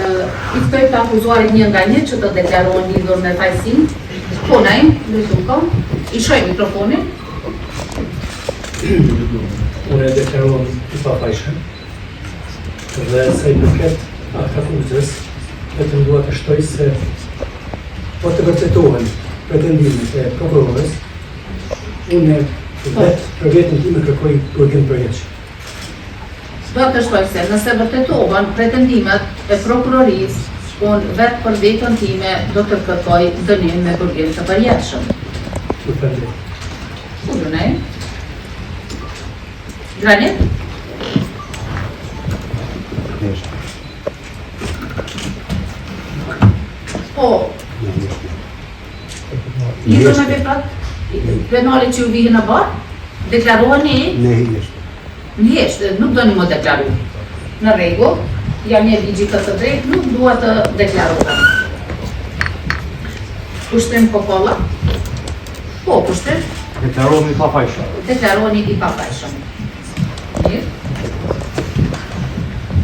I ftoj të akuzuarit një nga një që të deklarohen lidhur me fajsin. Ponajm, lutëm, I shoj mikrofonin. Unë e deklarohem I pafajshëm dhe sa I përket akuzës, vetëm dua të shtoj se po të vërtetohen pretendimet e prokurorës, unë vetë për vetën time kërkoj burgim përjetshëm. Do të shtoj se nëse vërtetohen pretendimet e prokurorisë, unë vetë për vetën time do të kërkoj dënim me burgim të përjetshëm. Ju falenderoj. Udhënej. Granit? Po, lidhur me veprat penale që ju vihin në barë, deklaroheni? Në heshtë, nuk do një më deklaru. Në rregull, jam një ligji këtë drejt, nuk dua të deklarohem. Kushtrim Kokolla? Po, kushtrim? Deklarohemi I pafajshëm. Deklaroheni I pafajshëm. Mirë.